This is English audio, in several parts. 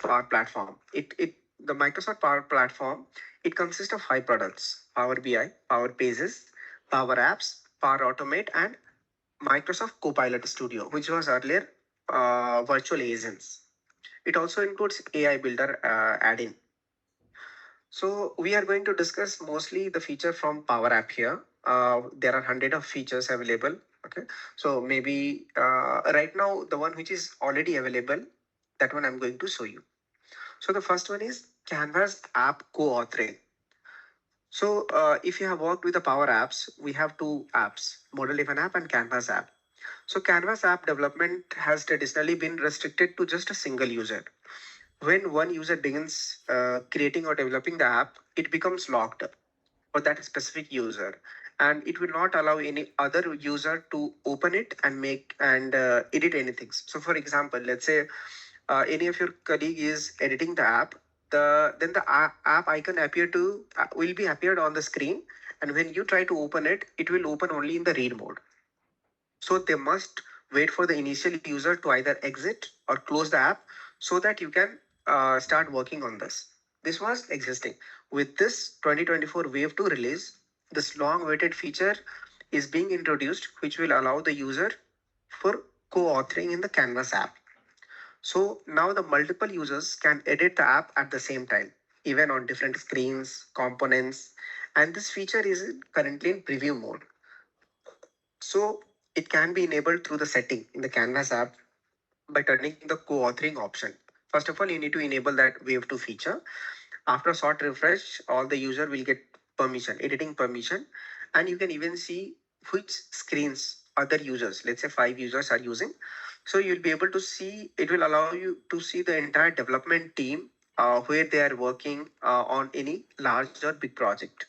Power Platform. The Microsoft Power Platform, it consists of 5 products: Power BI, Power Pages, Power Apps, Power Automate, and Microsoft Copilot Studio, which was earlier virtual agents. It also includes AI Builder add-in. So we are going to discuss mostly the feature from Power App here. There are hundred of features available. Okay, so maybe right now the one which is already available, that one I'm going to show you. So the first one is Canvas App Co-authoring. So if you have worked with the Power Apps, we have two apps: Model Driven App and Canvas App. So Canvas app development has traditionally been restricted to just a single user. When one user begins creating or developing the app, it becomes locked for that specific user, and it will not allow any other user to open it and make and edit anything. So for example, let's say any of your colleague is editing the app, then the app icon will be appeared on the screen, and when you try to open it, it will open only in the read mode. So they must wait for the initial user to either exit or close the app so that you can start working on this. This was existing. With this 2024 Wave 2 release, this long awaited feature is being introduced, which will allow the user for co-authoring in the Canvas app. So now the multiple users can edit the app at the same time, even on different screens, components, and this feature is currently in preview mode. So it can be enabled through the setting in the Canvas app by turning the co-authoring option. First of all, you need to enable that Wave 2 feature. After a short refresh, all the user will get permission, editing permission, and you can even see which screens other users, let's say 5 users, are using. So you'll be able to see, it will allow you to see the entire development team where they are working on any large or big project.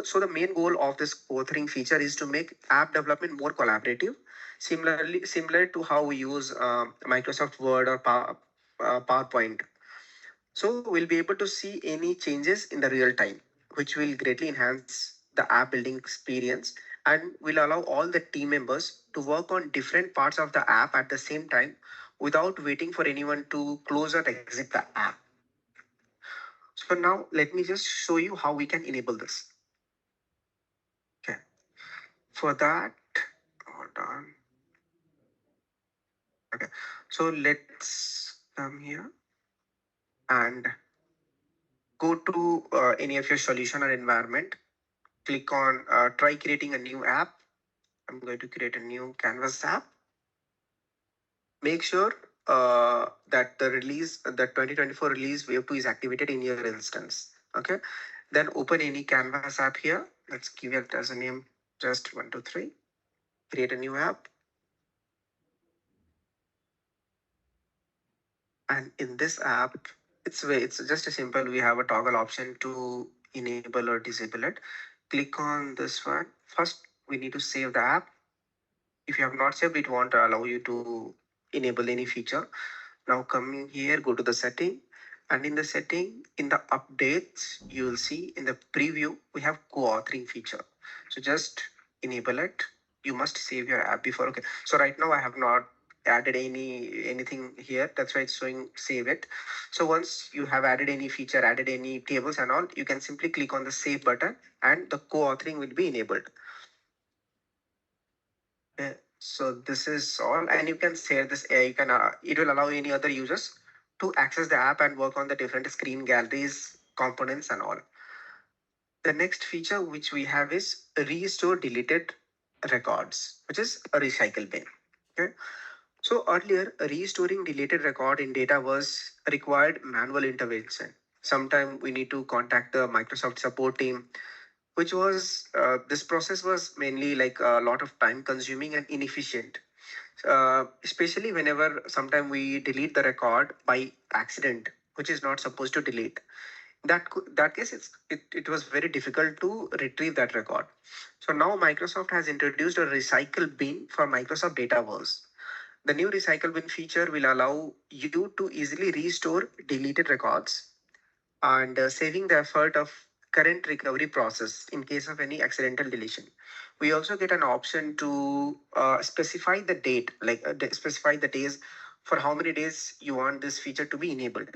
So the main goal of this authoring feature is to make app development more collaborative, similar to how we use Microsoft Word or PowerPoint. So we'll be able to see any changes in the real time, which will greatly enhance the app building experience and will allow all the team members to work on different parts of the app at the same time without waiting for anyone to close or exit the app. So now let me just show you how we can enable this. Okay. For that, hold on. Okay. So let's come here and go to any of your solution or environment. Click on try creating a new app. I'm going to create a new Canvas app. Make sure that the 2024 release Wave 2 is activated in your instance. Okay. Then open any Canvas app here. Let's give it as a name, just 123. Create a new app. And in this app, it's just a simple. We have a toggle option to enable or disable it. Click on this one. First, we need to save the app. If you have not saved, it won't allow you to enable any feature. Now coming here, go to the setting, and in the setting, in the updates, you will see in the preview, we have co-authoring feature. So just enable it. You must save your app before. Okay. So right now I have not added anything here. That's why it's showing save it. So once you have added any feature, added any tables and all, you can simply click on the save button and the co-authoring will be enabled. So this is all, and you can share this. You can it will allow any other users to access the app and work on the different screen galleries, components, and all. The next feature which we have is restore deleted records, which is a recycle bin. Okay. So earlier, restoring deleted record in data was required manual intervention. Sometime we need to contact the Microsoft support team, which was this process was mainly like a lot of time consuming and inefficient, especially whenever sometime we delete the record by accident, which is not supposed to delete. That case, it was very difficult to retrieve that record. So now Microsoft has introduced a recycle bin for Microsoft Dataverse. The new recycle bin feature will allow you to easily restore deleted records and saving the effort of current recovery process in case of any accidental deletion. We also get an option to specify the date, like specify the days for how many days you want this feature to be enabled.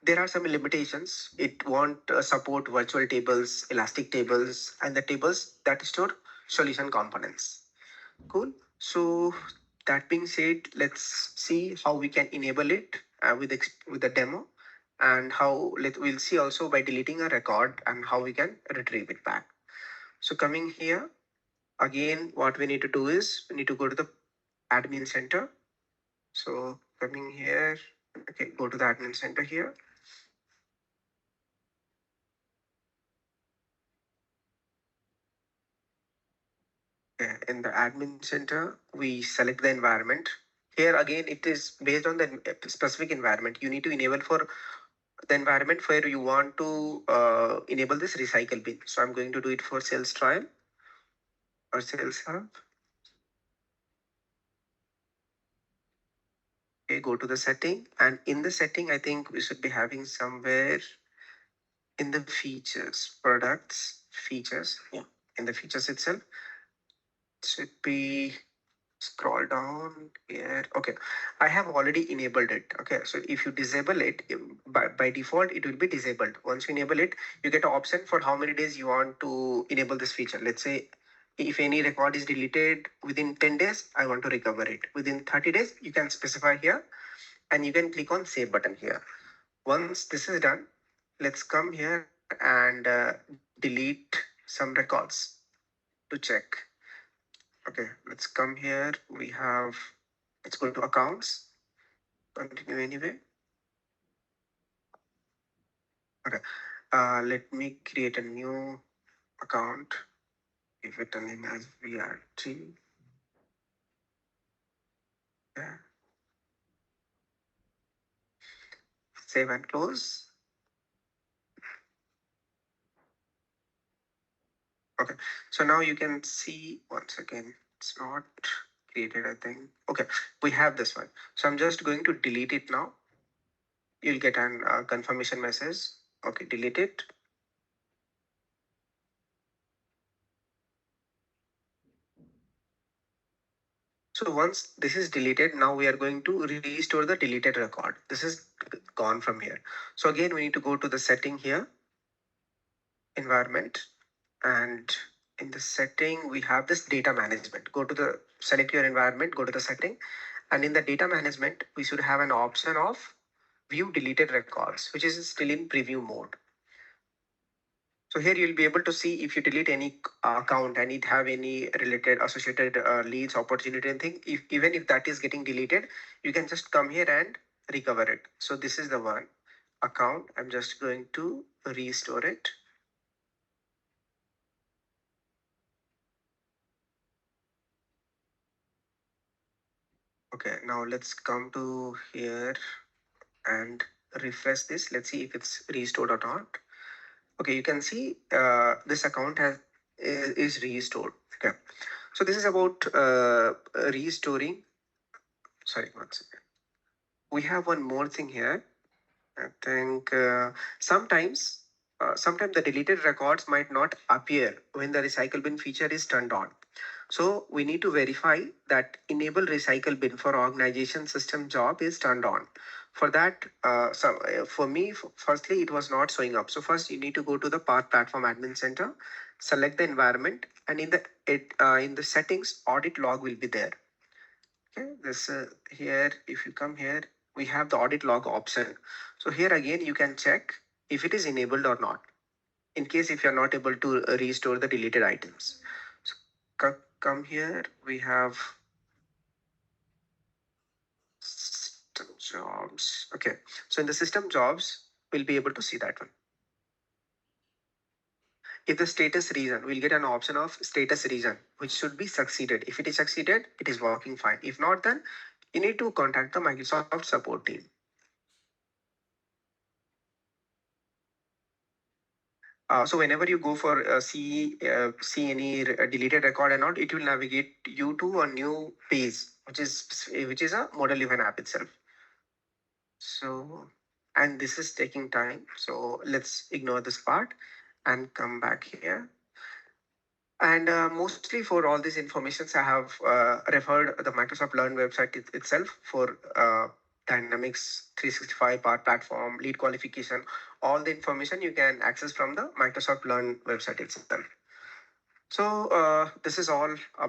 There are some limitations. It won't support virtual tables, elastic tables, and the tables that store solution components. Cool. So that being said, let's see how we can enable it with the demo, and we'll see also by deleting a record and how we can retrieve it back. So coming here again, what we need to do is we need to go to the admin center. So coming here, okay, go to the admin center here. In the admin center, we select the environment. Here again, it is based on the specific environment. You need to enable for the environment where you want to enable this recycle bin. So I'm going to do it for sales trial or sales hub. Okay, go to the setting, and in the setting, I think we should be having somewhere in the features, products, features. Yeah, in the features itself, should be scroll down here. Okay, I have already enabled it. Okay, so if you disable it, by default it will be disabled. Once you enable it, you get an option for how many days you want to enable this feature. Let's say if any record is deleted within 10 days, I want to recover it. Within 30 days, you can specify here, and you can click on save button here. Once this is done, let's come here and delete some records to check. Okay, let's come here. Let's go to accounts, continue anyway. Okay, let me create a new account, give it a name as VRT. Yeah. Save and close. Okay, so now you can see once again, it's not created, I think. Okay, we have this one. So I'm just going to delete it now. You'll get an confirmation message. Okay, delete it. So once this is deleted, now we are going to restore the deleted record. This is gone from here. So again, we need to go to the setting here, environment, and in the setting, we have this data management. Select your environment, go to the setting, and in the data management, we should have an option of view deleted records, which is still in preview mode. So here you'll be able to see if you delete any account and it have any related associated leads, opportunity, anything. Even if that is getting deleted, you can just come here and recover it. So this is the one account. I'm just going to restore it. Okay, now let's come to here and refresh this. Let's see if it's restored or not. Okay, you can see this account is restored. Okay, so this is about restoring. Sorry, one second. We have one more thing here. I think sometimes the deleted records might not appear when the recycle bin feature is turned on. So we need to verify that enable recycle bin for organization system job is turned on. For that, for me, firstly, it was not showing up. So first, you need to go to the Power Platform Admin Center, select the environment, and in the settings, audit log will be there. Okay, this here, if you come here, we have the audit log option. So here again, you can check if it is enabled or not. In case if you're not able to restore the deleted items. So come here, we have system jobs. Okay, so in the system jobs, we'll be able to see that one. If the status reason, we'll get an option of status reason, which should be succeeded. If it is succeeded, it is working fine. If not, then you need to contact the Microsoft support team. So whenever you go for see any deleted record and all, it will navigate you to a new page, which is a model event app itself. So, and this is taking time. So let's ignore this part and come back here. And mostly for all these informations, I have referred the Microsoft Learn website itself for Dynamics 365 Power Platform, lead qualification. All the information you can access from the Microsoft Learn website itself. So this is all